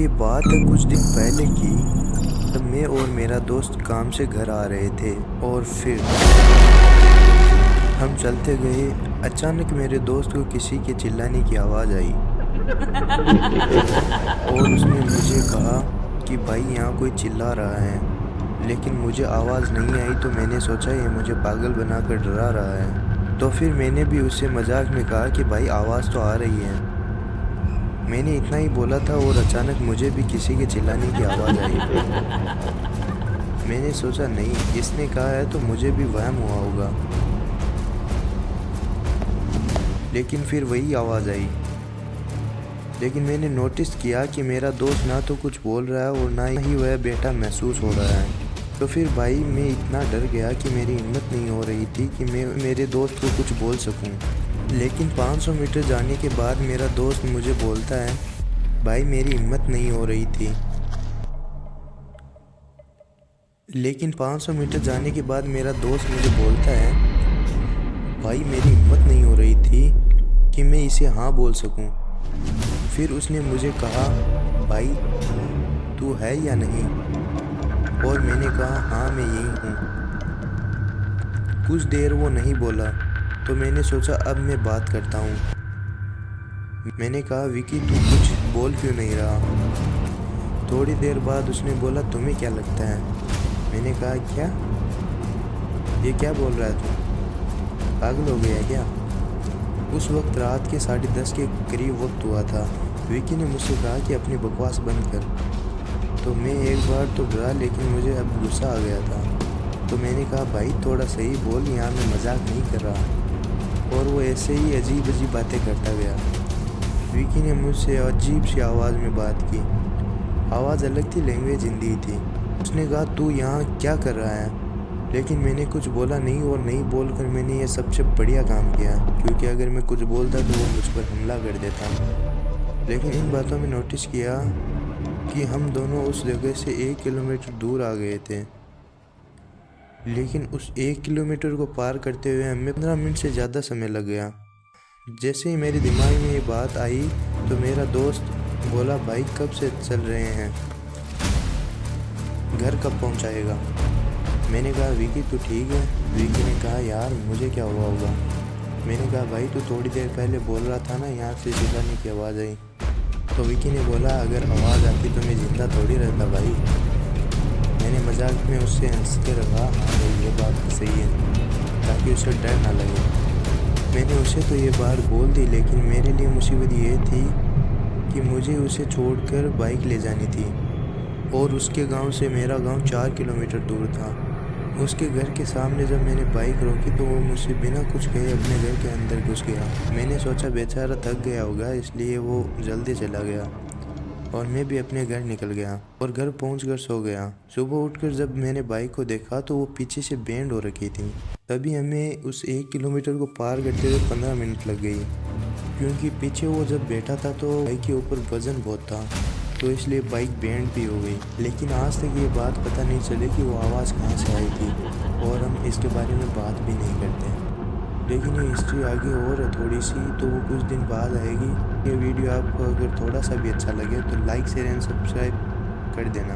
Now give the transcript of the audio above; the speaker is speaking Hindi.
ये बात है कुछ दिन पहले की, तब मैं और मेरा दोस्त काम से घर आ रहे थे और फिर हम चलते गए। अचानक मेरे दोस्त को किसी के चिल्लाने की आवाज़ आई और उसने मुझे कहा कि भाई यहाँ कोई चिल्ला रहा है, लेकिन मुझे आवाज़ नहीं आई तो मैंने सोचा ये मुझे पागल बनाकर डरा रहा है। तो फिर मैंने भी उससे मजाक में कहा कि भाई आवाज़ तो आ रही है। मैंने इतना ही बोला था और अचानक मुझे भी किसी के चिल्लाने की आवाज़ आई। मैंने सोचा नहीं, इसने कहा है तो मुझे भी वहम हुआ होगा, लेकिन फिर वही आवाज़ आई। लेकिन मैंने नोटिस किया कि मेरा दोस्त ना तो कुछ बोल रहा है और ना ही वह बेटा महसूस हो रहा है। तो फिर भाई मैं इतना डर गया कि मेरी हिम्मत नहीं हो रही थी कि मैं मेरे दोस्त को कुछ बोल सकूं। लेकिन 500 मीटर जाने के बाद मेरा दोस्त मुझे बोलता है, भाई मेरी हिम्मत नहीं हो रही थी। लेकिन 500 मीटर जाने के बाद मेरा दोस्त मुझे बोलता है, भाई मेरी हिम्मत नहीं हो रही थी कि मैं इसे हाँ बोल सकूं। फिर उसने मुझे कहा, भाई तू है या नहीं? और मैंने कहा हाँ मैं यही हूँ। कुछ देर वो नहीं बोला तो मैंने सोचा अब मैं बात करता हूँ। मैंने कहा विकी तू कुछ बोल क्यों नहीं रहा? थोड़ी देर बाद उसने बोला तुम्हें क्या लगता है? मैंने कहा क्या? ये क्या बोल रहा है तू? पागल हो गया क्या? उस वक्त रात के 10:30 के करीब वक्त हुआ था। विकी ने मुझसे कहा कि अपनी बकवास बंद कर। तो मैं एक बार तो डरा, लेकिन मुझे अब गुस्सा आ गया था। तो मैंने कहा भाई थोड़ा सही बोल, यहाँ मैं मजाक नहीं कर रहा। और वो ऐसे ही अजीब अजीब बातें करता गया। विकी ने मुझसे अजीब सी आवाज़ में बात की। आवाज़ अलग थी, लैंग्वेज हिंदी थी। उसने कहा तू यहाँ क्या कर रहा है? लेकिन मैंने कुछ बोला नहीं और नहीं बोलकर मैंने ये सबसे बढ़िया काम किया, क्योंकि अगर मैं कुछ बोलता तो वो मुझ पर हमला कर देता। लेकिन इन बातों में नोटिस किया कि हम दोनों उस जगह से 1 किलोमीटर दूर आ गए थे। लेकिन उस 1 किलोमीटर को पार करते हुए हमें 15 मिनट से ज़्यादा समय लग गया। जैसे ही मेरे दिमाग में ये बात आई तो मेरा दोस्त बोला, भाई कब से चल रहे हैं, घर कब पहुंचाएगा? मैंने कहा विकी तू ठीक है? विकी ने कहा यार मुझे क्या हुआ होगा। मैंने कहा भाई तू थोड़ी देर पहले बोल रहा था ना यहाँ से चिल्लाने की आवाज़ आई। तो विकी ने बोला अगर आवाज़ आती तो मैं जिंदा थोड़ी रहता भाई। मैंने मजाक में उससे हंस के रखा, हाँ भाई ये बात तो सही है, ताकि उसे डर ना लगे। मैंने उसे तो ये बात बोल दी, लेकिन मेरे लिए मुसीबत ये थी कि मुझे उसे छोड़कर बाइक ले जानी थी और उसके गांव से मेरा गांव 4 किलोमीटर दूर था। उसके घर के सामने जब मैंने बाइक रोकी तो वो मुझसे बिना कुछ कहे अपने घर के अंदर घुस गया। मैंने सोचा बेचारा थक गया होगा, इसलिए वो जल्दी चला गया और मैं भी अपने घर निकल गया और घर पहुंचकर सो गया। सुबह उठकर जब मैंने बाइक को देखा तो वो पीछे से बेंड हो रखी थी। तभी हमें उस 1 किलोमीटर को पार करते हुए 15 मिनट लग गई, क्योंकि पीछे वो जब बैठा था तो बाइक के ऊपर वजन बहुत था, तो इसलिए बाइक बेंड भी हो गई। लेकिन आज तक ये बात पता नहीं चली कि वो आवाज़ कहाँ से आई थी और हम इसके बारे में बात भी नहीं करते। लेकिन ये हिस्ट्री आगे और है थोड़ी सी, तो वो कुछ दिन बाद आएगी। ये वीडियो आपको अगर थोड़ा सा भी अच्छा लगे तो लाइक शेयर एंड सब्सक्राइब कर देना।